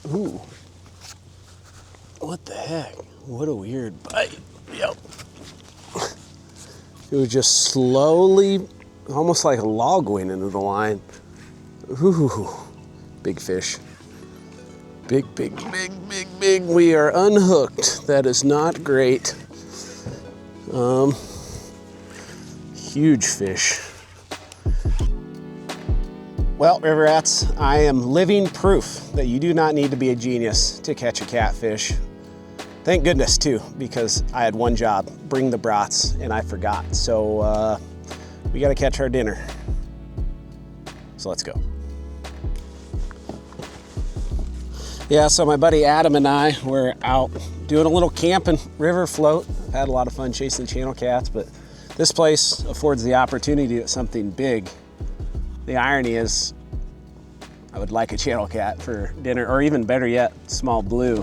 Ooh. What the heck? What a weird bite. Yep. It was just slowly, almost like a log going into the line. Ooh, big fish. Big, big, big, big, big. We are unhooked. That is not great. Huge fish. Well, river rats, I am living proof that you do not need to be a genius to catch a catfish. Thank goodness too, because I had one job, bring the brats, and I forgot. So we gotta catch our dinner. So let's go. Yeah, so my buddy Adam and I were out doing a little camping river float. Had a lot of fun chasing channel cats, but this place affords the opportunity at something big. The irony is, I would like a channel cat for dinner, or even better yet, small blue.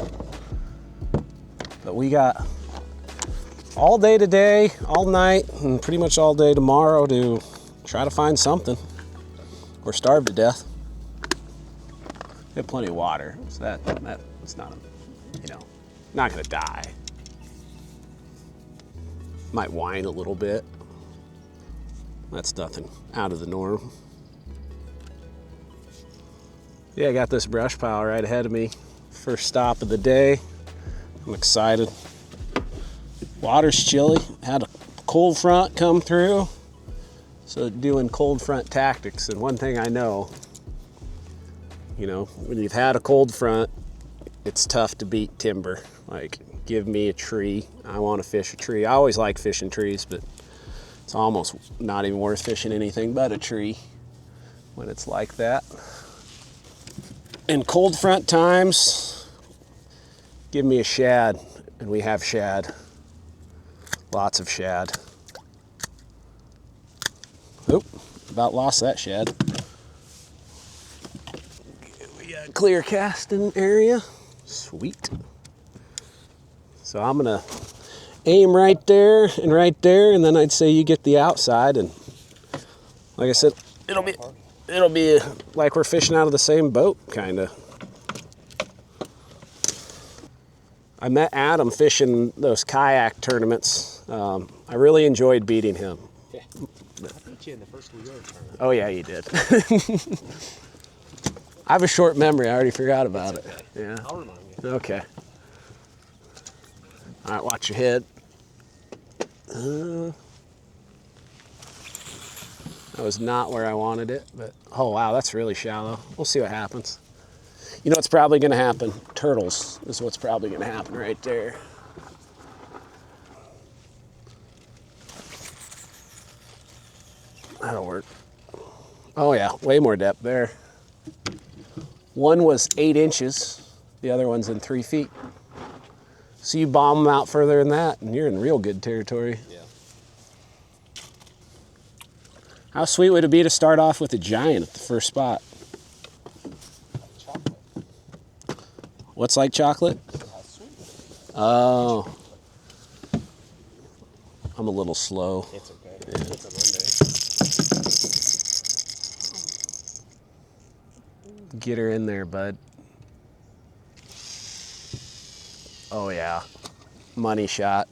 But we got all day today, all night, and pretty much all day tomorrow to try to find something, or starve to death. We have plenty of water, so that's not, not gonna die. Might whine a little bit. That's nothing out of the norm. Yeah, I got this brush pile right ahead of me. First stop of the day. I'm excited. Water's chilly. Had a cold front come through. So doing cold front tactics. And one thing I know, when you've had a cold front, it's tough to beat timber. Like, give me a tree. I want to fish a tree. I always like fishing trees, but it's almost not even worth fishing anything but a tree when it's like that. In cold front times, give me a shad, and we have shad. Lots of shad. Oop, about lost that shad. We got a clear casting area. Sweet. So I'm gonna aim right there, and then I'd say you get the outside, and like I said, it'll be like we're fishing out of the same boat, kinda. I met Adam fishing those kayak tournaments. I really enjoyed beating him. Yeah. I beat you in the first Leo tournament. Oh yeah, you did. I have a short memory, I already forgot about it. Yeah. I'll remind you. Okay. All right, watch your head. That was not where I wanted it, but oh wow, that's really shallow. We'll see what happens. You know what's probably gonna happen? Turtles is what's probably gonna happen right there. That'll work. Oh yeah, way more depth there. One was 8 inches, the other one's in 3 feet. So you bomb them out further than that, and you're in real good territory. Yeah. How sweet would it be to start off with a giant at the first spot? Chocolate. What's like chocolate? Sweet. Oh. I'm a little slow. It's okay. Yeah. It's a Monday. Get her in there, bud. Oh yeah. Money shot.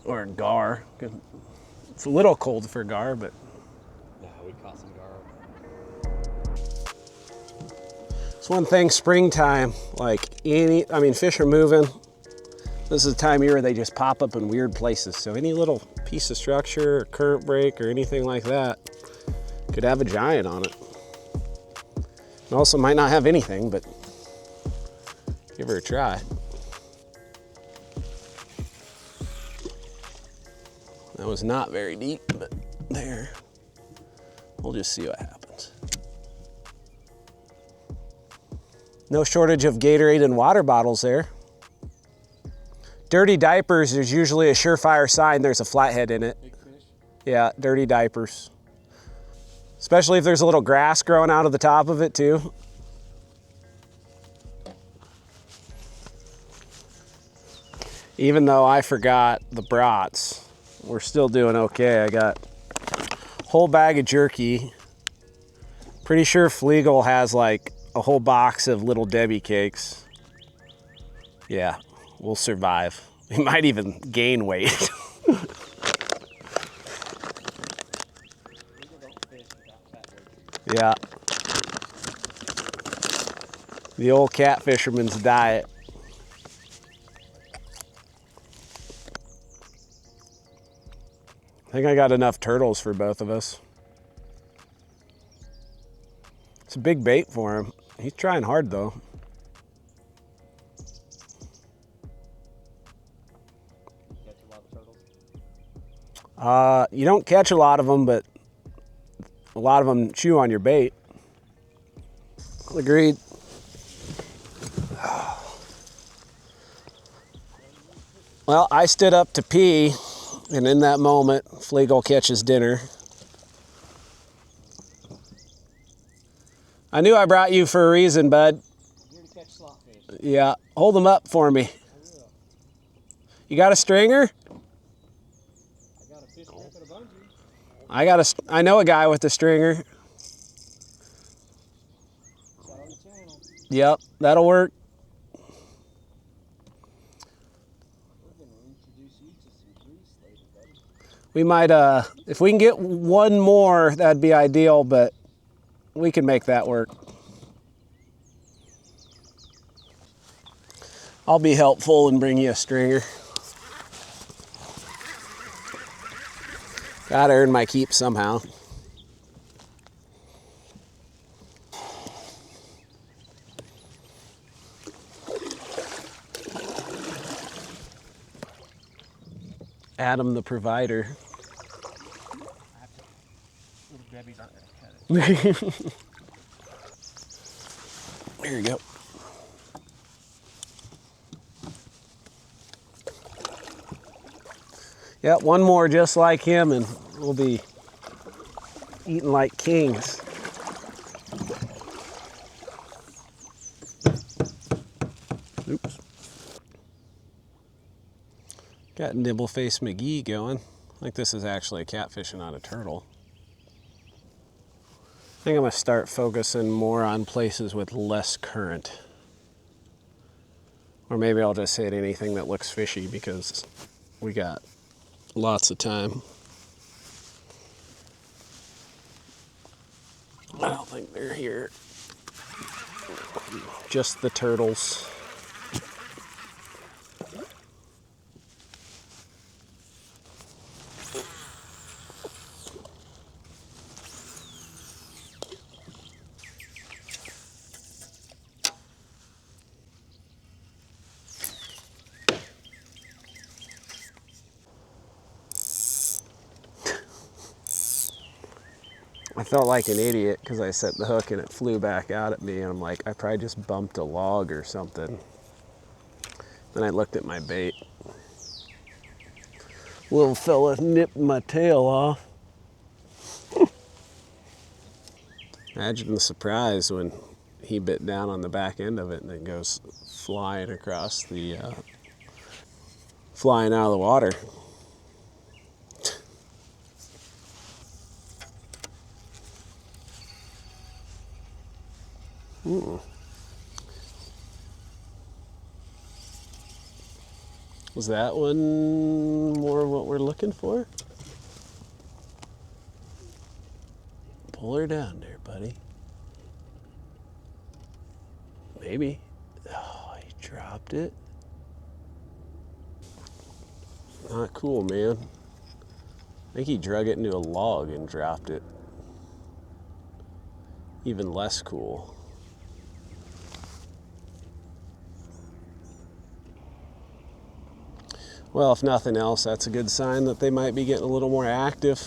Or gar. It's a little cold for gar, but. No, we caught some gar. It's one thing, springtime, fish are moving. This is the time of year where they just pop up in weird places. So any little piece of structure or current break or anything like that could have a giant on it. It also might not have anything, but give her a try. That was not very deep, but there. We'll just see what happens. No shortage of Gatorade and water bottles there. Dirty diapers is usually a surefire sign there's a flathead in it. Big fish? Yeah, dirty diapers. Especially if there's a little grass growing out of the top of it too. Even though I forgot the brats, we're still doing okay. I got a whole bag of jerky, Pretty sure Flegel has like a whole box of Little Debbie cakes. Yeah, we'll survive. We might even gain weight. Yeah. The old cat fisherman's diet. I think I got enough turtles for both of us. It's a big bait for him. He's trying hard though. Catch a lot of turtles? You don't catch a lot of them, but a lot of them chew on your bait. Agreed. Well, I stood up to pee, and in that moment, Flegel catches dinner. I knew I brought you for a reason, bud. I'm here to catch slotfish. Yeah, hold them up for me. I will. You got a stringer? I got a fish grip and a bungee. I know a guy with a stringer. Shot on the channel. Yep, that'll work. We're going to introduce you to some grease later, buddy. We might, if we can get one more, that'd be ideal, but we can make that work. I'll be helpful and bring you a stringer. Gotta earn my keep somehow. Adam the provider. Little Debbie's aren't going to cut it. There you go. Yeah, one more just like him and we'll be eating like kings. Oops. Got Nibbleface McGee going. I think this is actually a catfish and not a turtle. I think I'm gonna start focusing more on places with less current. Or maybe I'll just hit anything that looks fishy because we got lots of time. I don't think they're here. Just the turtles. I felt like an idiot because I set the hook and it flew back out at me and I'm like, I probably just bumped a log or something. Then I looked at my bait. Little fella nipped my tail off. Imagine the surprise when he bit down on the back end of it and it goes flying across the, flying out of the water. Ooh. Was that one more of what we're looking for? Pull her down there, buddy. Maybe. Oh, he dropped it. Not cool, man. I think he drug it into a log and dropped it. Even less cool. Well, if nothing else, that's a good sign that they might be getting a little more active.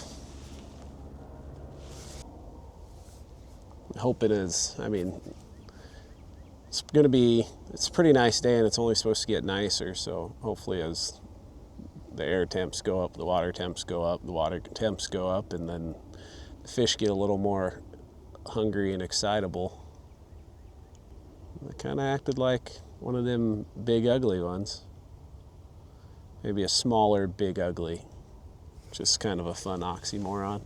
I hope it is. I mean, it's a pretty nice day and it's only supposed to get nicer, so hopefully as the air temps go up, the water temps go up, the water temps go up, and then the fish get a little more hungry and excitable. It kind of acted like one of them big ugly ones. Maybe a smaller big ugly. Just kind of a fun oxymoron.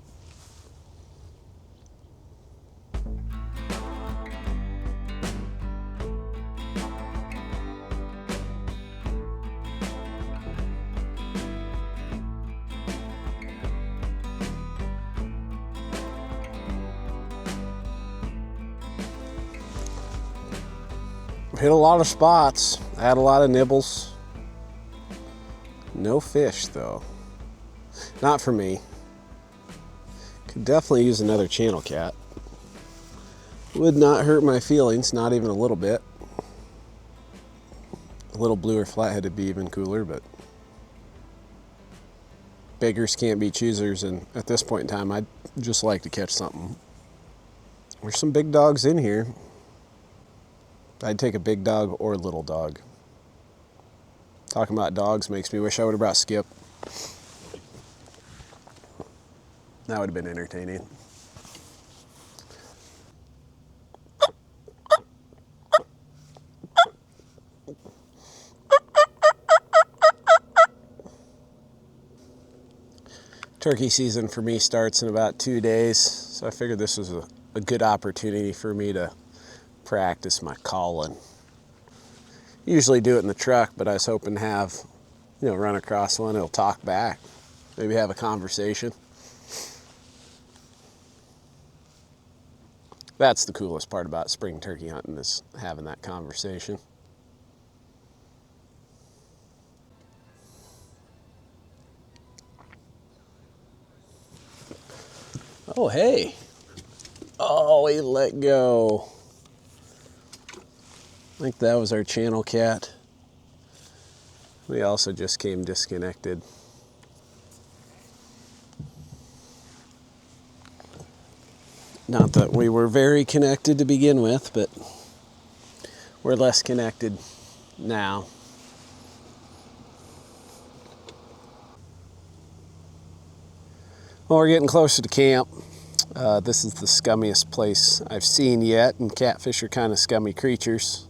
Hit a lot of spots, had a lot of nibbles. No fish though. Not for me. Could definitely use another channel cat. Would not hurt my feelings, not even a little bit. A little bluer flathead would be even cooler, but beggars can't be choosers, and at this point in time, I'd just like to catch something. There's some big dogs in here. I'd take a big dog or a little dog. Talking about dogs makes me wish I would have brought Skip. That would have been entertaining. Turkey season for me starts in about 2 days, so I figured this was a good opportunity for me to practice my calling. Usually do it in the truck, but I was hoping to have, run across one, it'll talk back, maybe have a conversation. That's the coolest part about spring turkey hunting, is having that conversation. Oh, hey. Oh, he let go. I think that was our channel cat. We also just came disconnected. Not that we were very connected to begin with, but we're less connected now. Well, we're getting closer to camp. This is the scummiest place I've seen yet, and catfish are kind of scummy creatures.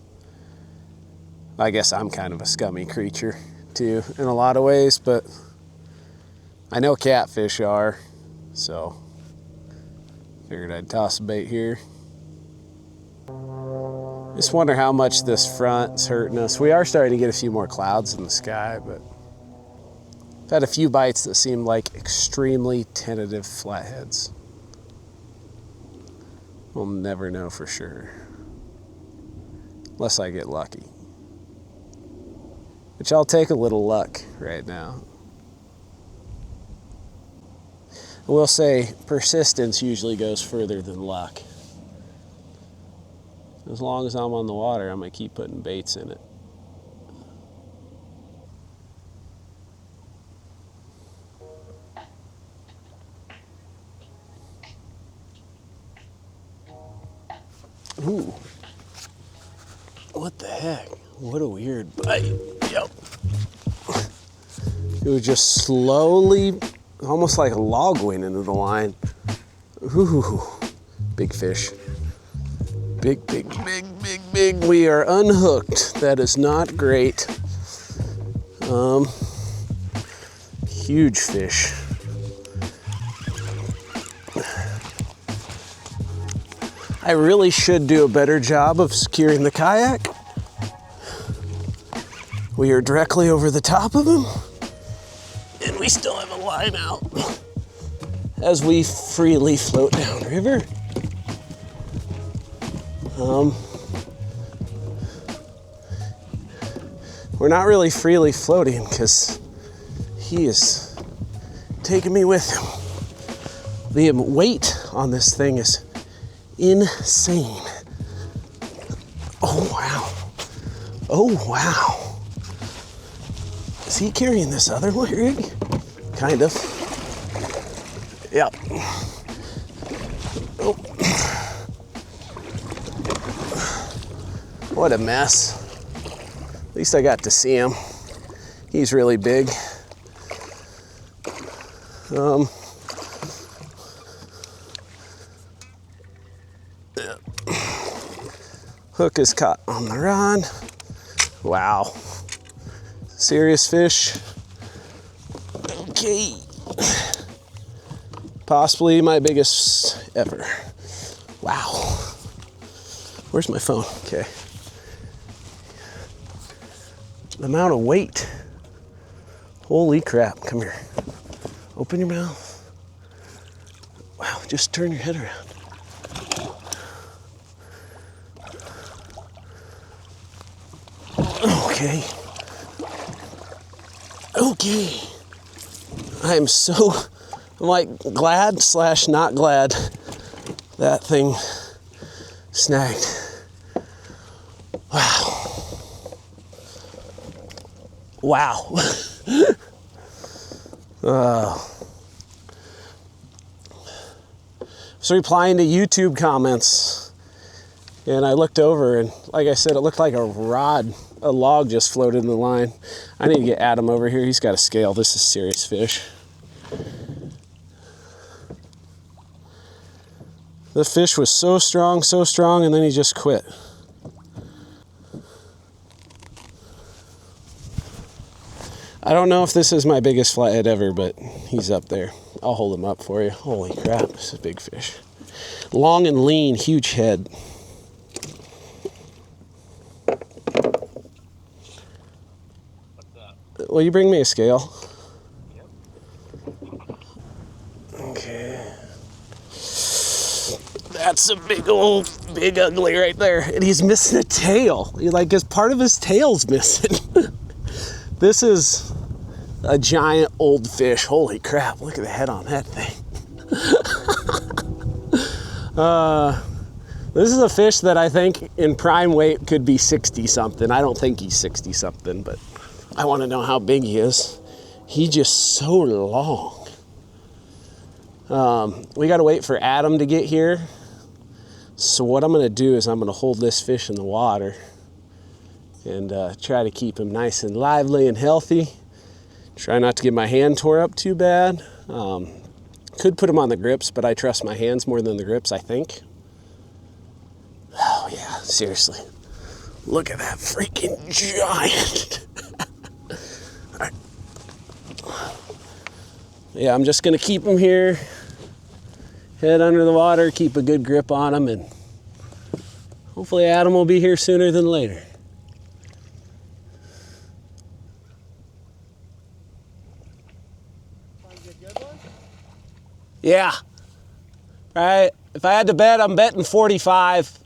I guess I'm kind of a scummy creature too in a lot of ways, but I know catfish are, so figured I'd toss a bait here. Just wonder how much this front's hurting us. We are starting to get a few more clouds in the sky, but I've had a few bites that seem like extremely tentative flatheads. We'll never know for sure, unless I get lucky. Which I'll take a little luck right now. I will say persistence usually goes further than luck. As long as I'm on the water, I'm gonna keep putting baits in it. Ooh. What the heck? What a weird bite. Yep. It was just slowly, almost like a log went into the line. Ooh, big fish. Big, big, big, big, big. We are unhooked. That is not great. Huge fish. I really should do a better job of securing the kayak. We are directly over the top of him, and we still have a line out as we freely float downriver. We're not really freely floating because he is taking me with him. The weight on this thing is insane. Oh wow. Oh wow. Is he carrying this other rig? Kind of. Yep. Oh. What a mess. At least I got to see him. He's really big. Hook is caught on the rod. Wow. Serious fish. Okay. Possibly my biggest ever. Wow. Where's my phone? Okay. The amount of weight. Holy crap. Come here. Open your mouth. Wow, just turn your head around. Okay. Okay. I am so, I'm like glad / not glad that thing snagged. Wow. Wow. So replying to YouTube comments, and I looked over, and like I said, it looked like a log just floated in the line. I need to get Adam over here. He's got a scale. This is serious fish. The fish was so strong, and then he just quit. I don't know if this is my biggest flathead ever, but he's up there. I'll hold him up for you. Holy crap, this is a big fish. Long and lean, huge head. What's up? Will you bring me a scale? Yep. Okay. That's a big ugly right there. And he's missing a tail. Like, his part of his tail's missing. This is a giant old fish. Holy crap, look at the head on that thing. This is a fish that I think in prime weight could be 60 something. I don't think he's 60 something, but I want to know how big he is. He's just so long. We got to wait for Adam to get here. So what I'm going to do is I'm going to hold this fish in the water and try to keep him nice and lively and healthy. Try not to get my hand tore up too bad. Could put him on the grips, but I trust my hands more than the grips, I think. Oh yeah, seriously. Look at that freaking giant. All right. Yeah, I'm just gonna keep him here, head under the water, keep a good grip on him, and hopefully Adam will be here sooner than later. Yeah. Right. If I had to bet, I'm betting 45.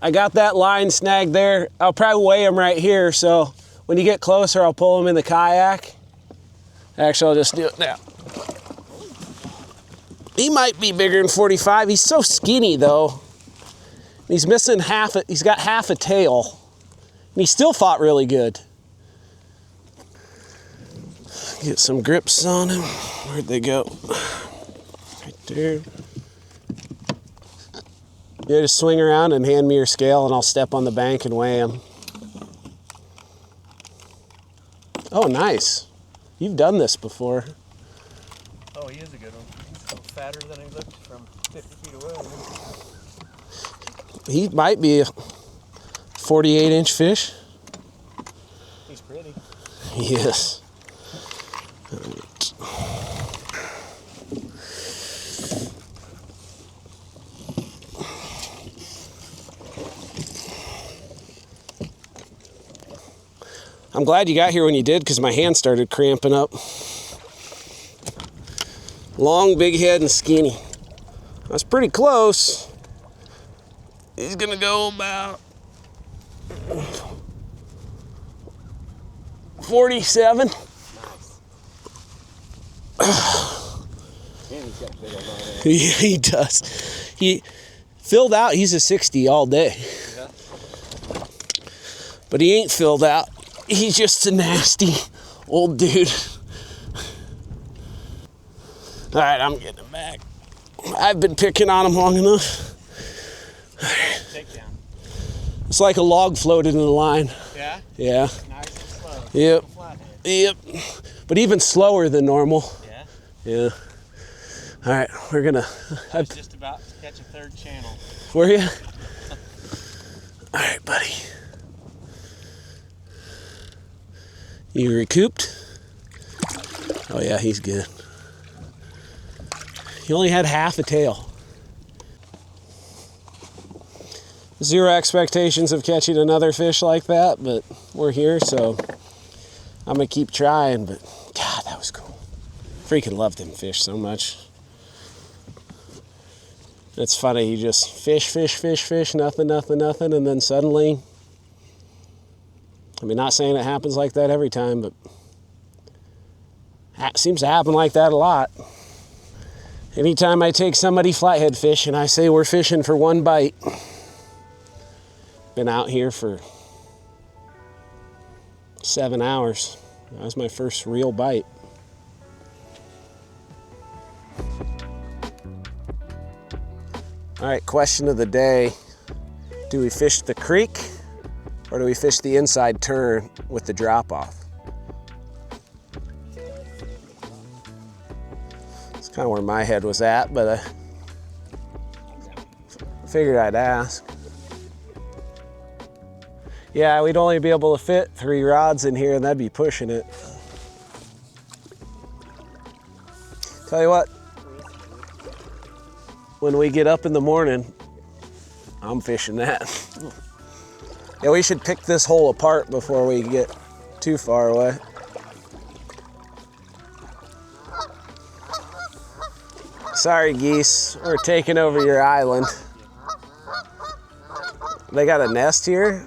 I got that line snagged there. I'll probably weigh him right here, so when you get closer, I'll pull him in the kayak. Actually, I'll just do it now. He might be bigger than 45. He's so skinny, though. He's missing he's got half a tail. And he still fought really good. Get some grips on him. Where'd they go? Right there. Yeah, just swing around and hand me your scale and I'll step on the bank and weigh him. Oh, nice. You've done this before. Oh, he is a good one. He's fatter than he looked from 50 feet away. He might be a 48-inch fish. He's pretty. Yes. I'm glad you got here when you did because my hand started cramping up. Long, big head, and skinny. That's pretty close. He's gonna go about 47. Nice. And he's got big old eye. Yeah, he does. He filled out, he's a 60 all day. Yeah. But he ain't filled out. He's just a nasty old dude. All right, I'm getting him back. I've been picking on him long enough. Takedown. It's like a log floated in the line. Yeah? Yeah. Nice and slow. Yep. Flathead. Yep. But even slower than normal. Yeah? Yeah. All right, we're gonna. I was just about to catch a third channel. Were you? All right, buddy. You recouped? Oh yeah, he's good. He only had half a tail. Zero expectations of catching another fish like that, but we're here, so I'm gonna keep trying, but God, that was cool. Freaking love them fish so much. It's funny, you just fish, nothing, and then suddenly I mean, not saying it happens like that every time, but it seems to happen like that a lot. Anytime I take somebody flathead fishing, I say we're fishing for one bite. Been out here for 7 hours. That was my first real bite. All right, question of the day. Do we fish the creek or do we fish the inside turn with the drop off? That's kind of where my head was at, but I figured I'd ask. Yeah, we'd only be able to fit 3 rods in here and that'd be pushing it. Tell you what, when we get up in the morning, I'm fishing that. Yeah, we should pick this hole apart before we get too far away. Sorry, geese, we're taking over your island. They got a nest here?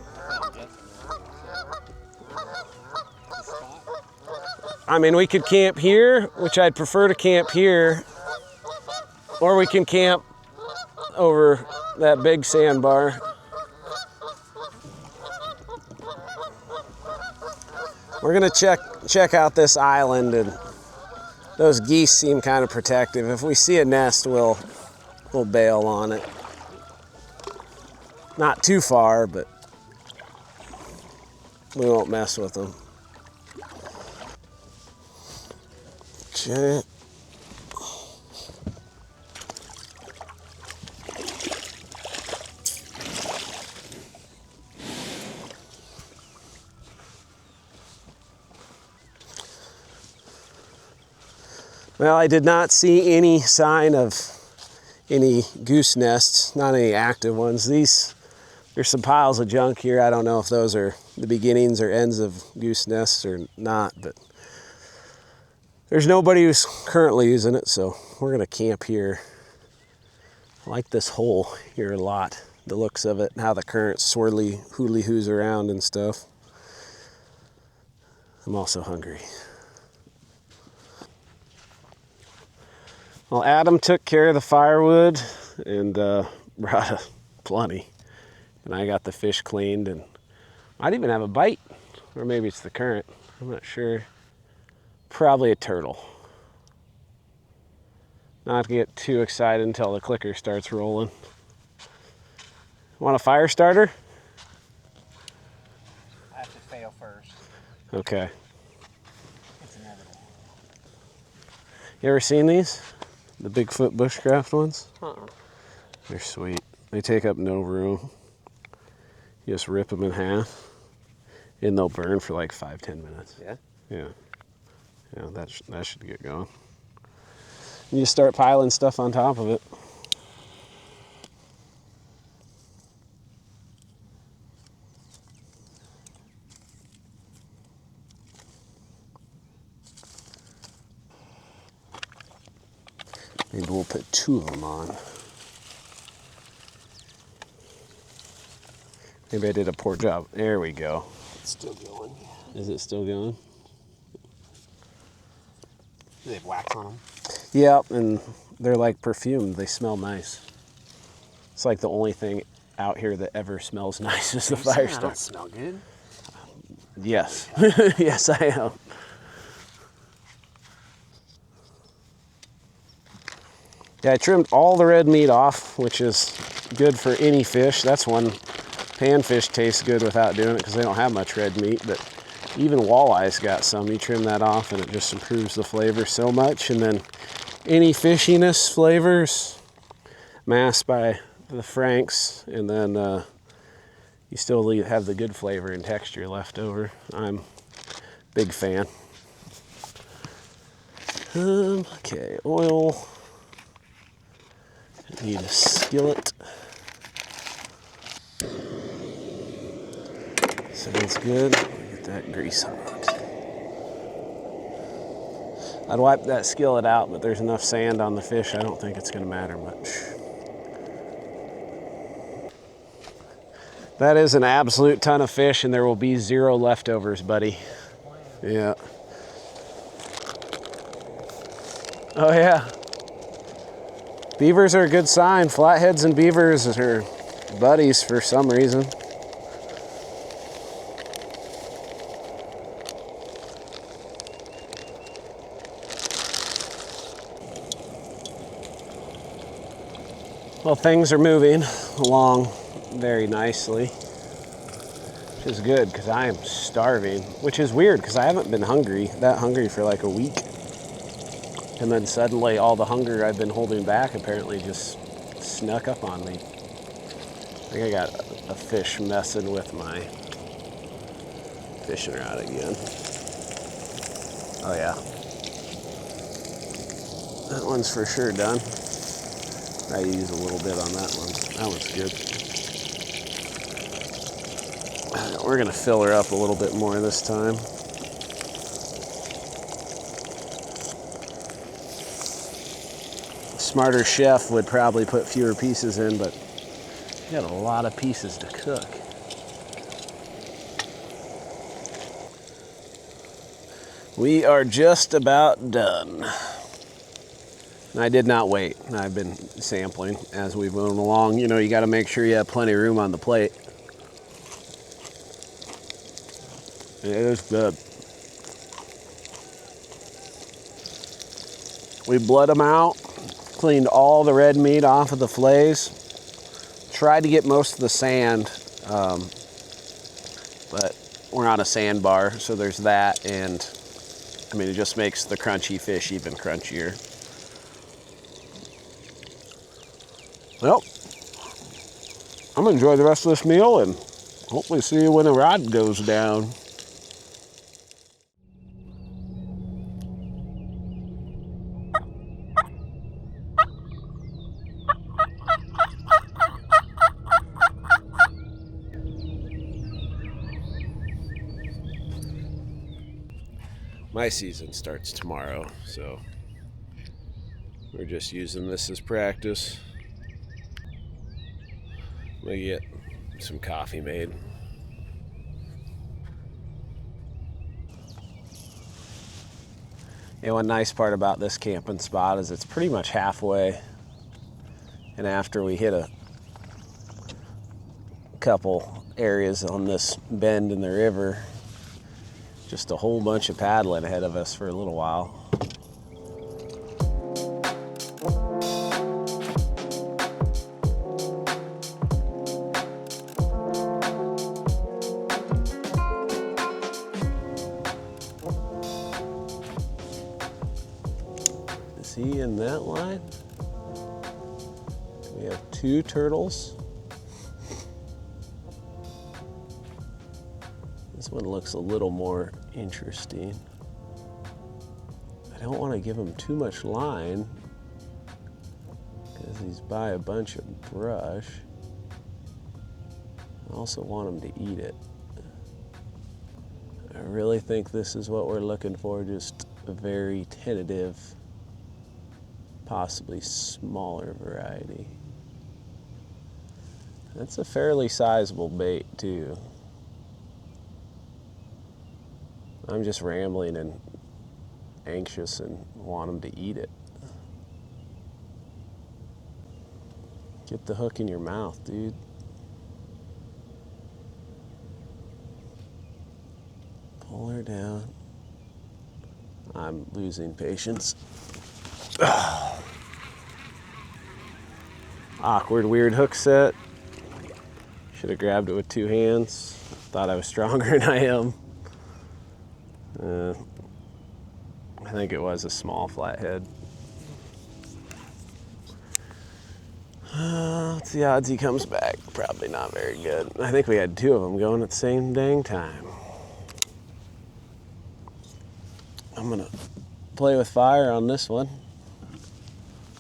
I mean, we could camp here, which I'd prefer to camp here, or we can camp over that big sandbar. We're gonna check out this island, and those geese seem kind of protective. If we see a nest, we'll bail on it. Not too far, but we won't mess with them. Okay. Well, I did not see any sign of any goose nests, not any active ones. There's some piles of junk here. I don't know if those are the beginnings or ends of goose nests or not, but there's nobody who's currently using it, so we're gonna camp here. I like this hole here a lot, the looks of it, and how the current swirly hooly-hoos around and stuff. I'm also hungry. Well, Adam took care of the firewood and brought plenty. And I got the fish cleaned and might even have a bite, or maybe it's the current, I'm not sure. Probably a turtle. Not to get too excited until the clicker starts rolling. Want a fire starter? I have to fail first. Okay. It's inevitable. You ever seen these? The Bigfoot bushcraft ones? Uh-uh. They're sweet. They take up no room. You just rip them in half and they'll burn for like 5-10 minutes. Yeah? Yeah. Yeah, that should get going. You just start piling stuff on top of it. Maybe we'll put 2 of them on. Maybe I did a poor job. There we go. It's still going. Is it still going? Do they have wax on them? Yep, and they're like perfumed. They smell nice. It's like the only thing out here that ever smells nice is the fire starter. Don't smell good. Yes. Yes, I am. Yeah, I trimmed all the red meat off, which is good for any fish. That's one panfish tastes good without doing it because they don't have much red meat, but even walleyes got some. You trim that off and it just improves the flavor so much. And then any fishiness flavors masked by the franks, and then you still have the good flavor and texture left over. I'm a big fan. Okay, oil. Need a skillet. Sounds good. Get that grease on it. I'd wipe that skillet out, but there's enough sand on the fish, I don't think it's going to matter much. That is an absolute ton of fish, and there will be 0 leftovers, buddy. Yeah. Oh yeah. Beavers are a good sign. Flatheads and beavers are buddies for some reason. Well, things are moving along very nicely, which is good because I am starving, which is weird because I haven't been that hungry for like a week. And then suddenly all the hunger I've been holding back apparently just snuck up on me. I think I got a fish messing with my fishing rod again. Oh yeah. That one's for sure done. I use a little bit on that one. That one's good. We're gonna fill her up a little bit more this time. A smarter chef would probably put fewer pieces in, but we got a lot of pieces to cook. We are just about done. I did not wait. I've been sampling as we've moved along. You know, you got to make sure you have plenty of room on the plate. It is good. We bled them out, cleaned all the red meat off of the fillets, tried to get most of the sand, but we're on a sandbar, so there's that, and I mean, it just makes the crunchy fish even crunchier. Well, I'm gonna enjoy the rest of this meal and hopefully see you when the rod goes down. My season starts tomorrow, so we're just using this as practice. I'm gonna get some coffee made. And one nice part about this camping spot is it's pretty much halfway. And after we hit a couple areas on this bend in the river, just a whole bunch of paddling ahead of us for a little while. Is he in that line? We have 2 turtles. This one looks a little more interesting. I don't want to give him too much line because he's by a bunch of brush. I also want him to eat it. I really think this is what we're looking for, just a very tentative, possibly smaller variety. That's a fairly sizable bait too. I'm just rambling and anxious and want him to eat it. Get the hook in your mouth, dude. Pull her down. I'm losing patience. Awkward, weird hook set. Should have grabbed it with 2 hands. Thought I was stronger than I am. I think it was a small flathead. What's the odds he comes back? Probably not very good. I think we had 2 of them going at the same dang time. I'm gonna play with fire on this one.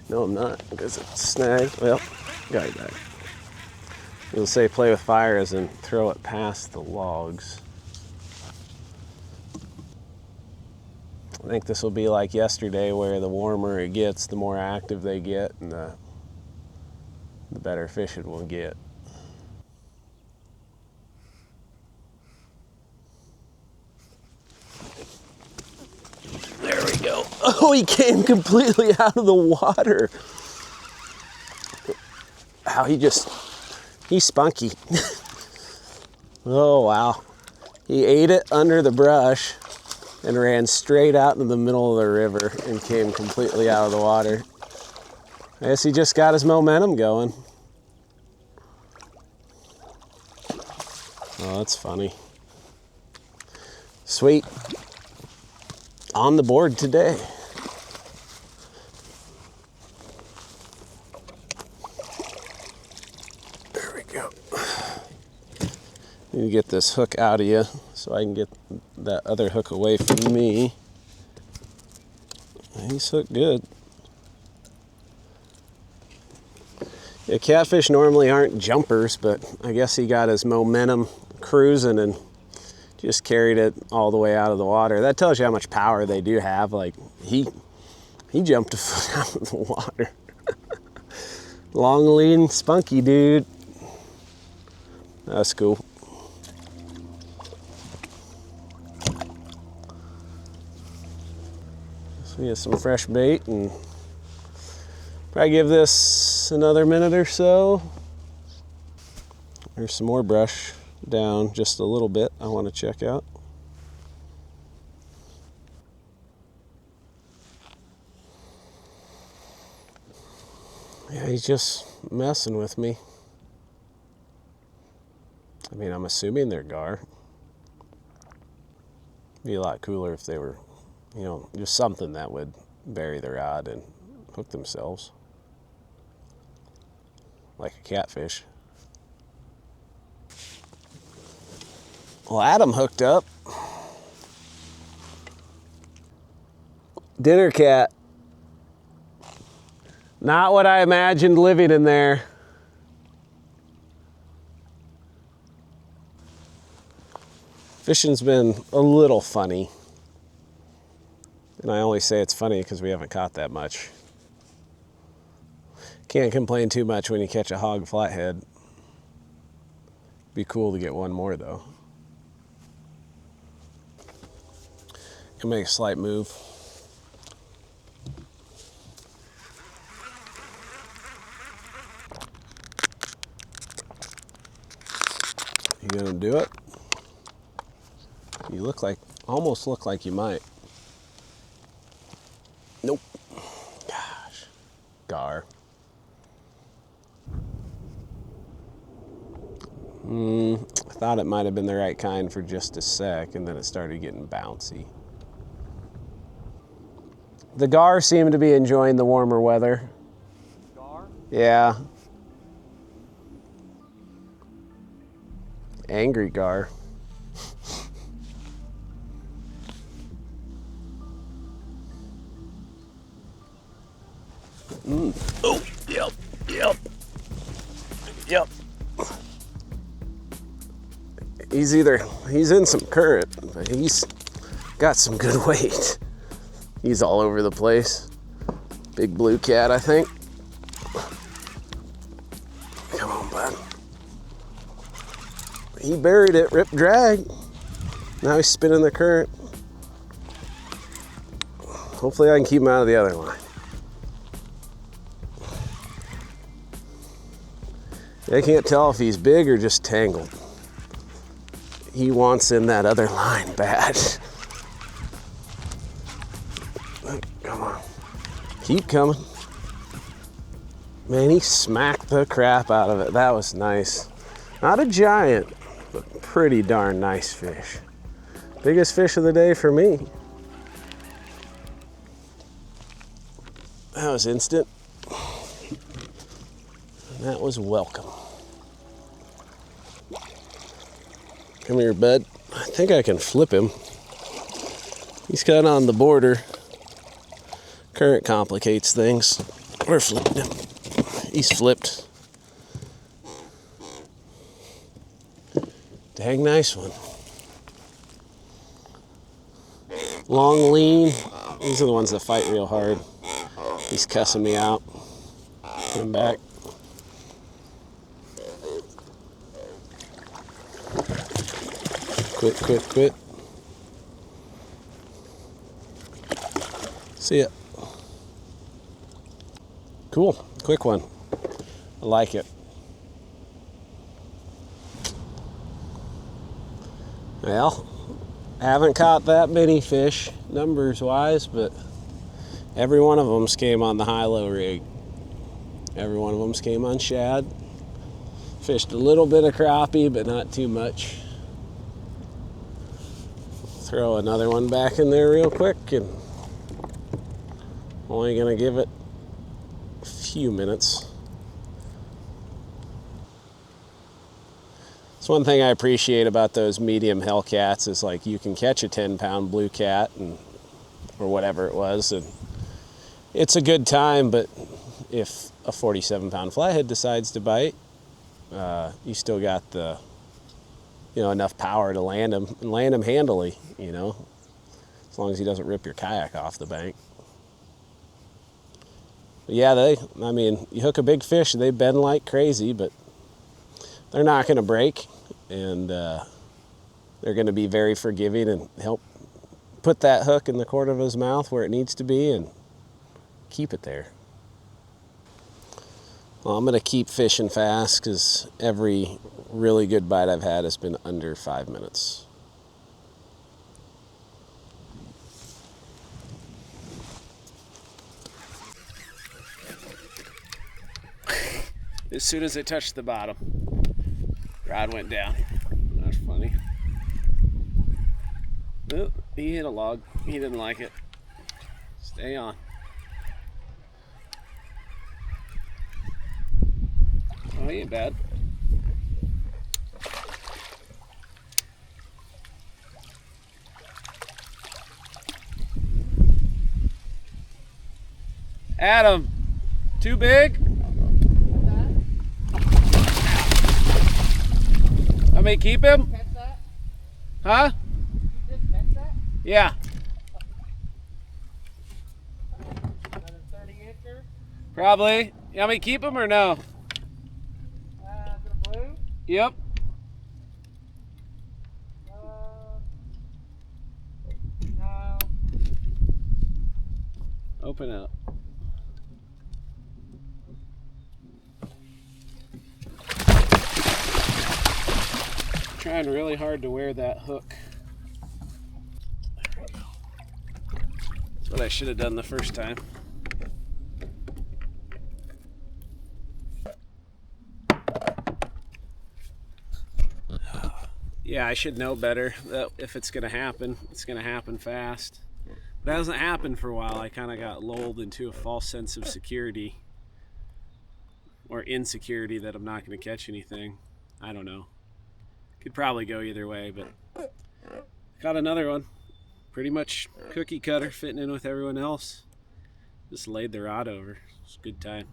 No, I'm not, because it's snagged. Well, got it back. You'll say play with fire as in throw it past the logs. I think this will be like yesterday, where the warmer it gets, the more active they get, and the better fish it will get. we go. Oh, he came completely out of the water. Wow, he's spunky. Oh, wow. He ate it under the brush and ran straight out into the middle of the river and came completely out of the water. I guess he just got his momentum going. Oh, that's funny. Sweet. On the board today. There we go. Need to get this hook out of you so I can get that other hook away from me. He's hooked good. Yeah, catfish normally aren't jumpers, but I guess he got his momentum cruising and just carried it all the way out of the water. That tells you how much power they do have. Like, he jumped a foot out of the water. Long, lean, spunky dude. That's cool. So we get some fresh bait and probably give this another minute or so. There's some more brush down just a little bit I want to check out. Yeah, he's just messing with me. I mean, I'm assuming they're gar. Be a lot cooler if they were, you know, just something that would bury their rod and hook themselves. Like a catfish. Well, Adam hooked up. Dinner cat. Not what I imagined living in there. Fishing's been a little funny. And I only say it's funny because we haven't caught that much. Can't complain too much when you catch a hog flathead. Be cool to get one more though. Can make a slight move. You gonna do it? You almost look like you might. Nope. Gosh. Gar. I thought it might have been the right kind for just a sec, and then it started getting bouncy. The gar seem to be enjoying the warmer weather. Gar? Yeah. Angry gar. Oh, yep. He's in some current, but he's got some good weight. He's all over the place. Big blue cat, I think. Come on, bud. He buried it, rip drag. Now he's spinning the current. Hopefully I can keep him out of the other line. I can't tell if he's big or just tangled. He wants in that other line bad. Come on. Keep coming. Man, he smacked the crap out of it. That was nice. Not a giant, but pretty darn nice fish. Biggest fish of the day for me. That was instant. And that was welcome. Come here, bud. I think I can flip him. He's kind of on the border. Current complicates things. We're flipping him. He's flipped. Dang nice one. Long, lean. These are the ones that fight real hard. He's cussing me out. Put him back. Quit. See ya. Cool, quick one. I like it. Well, haven't caught that many fish numbers wise, but every one of them came on the high-low rig. Every one of them came on shad. Fished a little bit of crappie, but not too much. Throw another one back in there real quick, and only gonna give it a few minutes. It's one thing I appreciate about those medium Hellcats is like you can catch a 10-pound blue cat or whatever it was, and it's a good time. But if a 47-pound flathead decides to bite, you still got the enough power to land him and land him handily. As long as he doesn't rip your kayak off the bank. But yeah, you hook a big fish, they bend like crazy, but they're not going to break, and they're going to be very forgiving and help put that hook in the corner of his mouth where it needs to be and keep it there. Well, I'm going to keep fishing fast because every really good bite I've had has been under 5 minutes. As soon as it touched the bottom, rod went down. That's funny. Oh, he hit a log. He didn't like it. Stay on. Oh, he ain't bad. Adam, too big? I may keep him? Catch that? Huh? You just catch that? Yeah. Another 30-incher? Probably. You want me to keep him or no? Is it a blue? Yep. No. Open up. Trying really hard to wear that hook. There we go. That's what I should have done the first time. Yeah, I should know better that if it's going to happen, it's going to happen fast. But it hasn't happened for a while. I kind of got lulled into a false sense of security or insecurity that I'm not going to catch anything. I don't know. Could probably go either way, but got another one. Pretty much cookie cutter, fitting in with everyone else. Just laid the rod over. It's a good time.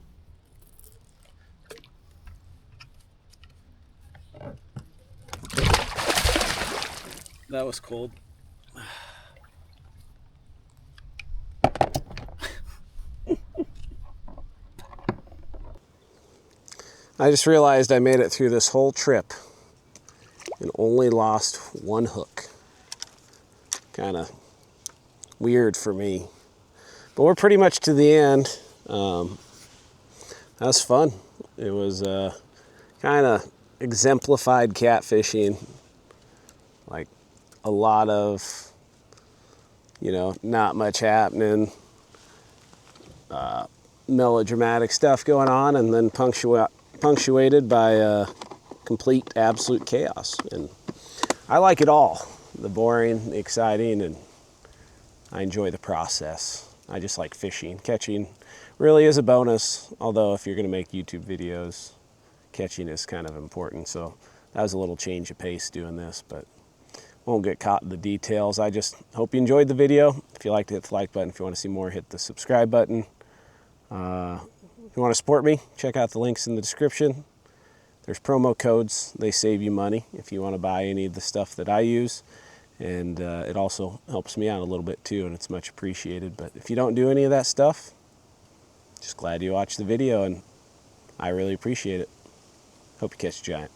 That was cold. I just realized I made it through this whole trip and only lost one hook. Kind of weird for me. But we're pretty much to the end. That was fun. It was kind of exemplified catfishing. Like a lot of, not much happening. Melodramatic stuff going on, and then punctuated by complete absolute chaos. And I like it all. The boring, the exciting, and I enjoy the process. I just like fishing. Catching really is a bonus, although if you're going to make YouTube videos, catching is kind of important. So that was a little change of pace doing this, but won't get caught in the details. I just hope you enjoyed the video. If you liked it, hit the like button. If you want to see more, hit the subscribe button. If you want to support me, check out the links in the description. There's promo codes. They save you money if you want to buy any of the stuff that I use. And it also helps me out a little bit too, and it's much appreciated. But if you don't do any of that stuff, just glad you watched the video, and I really appreciate it. Hope you catch a giant.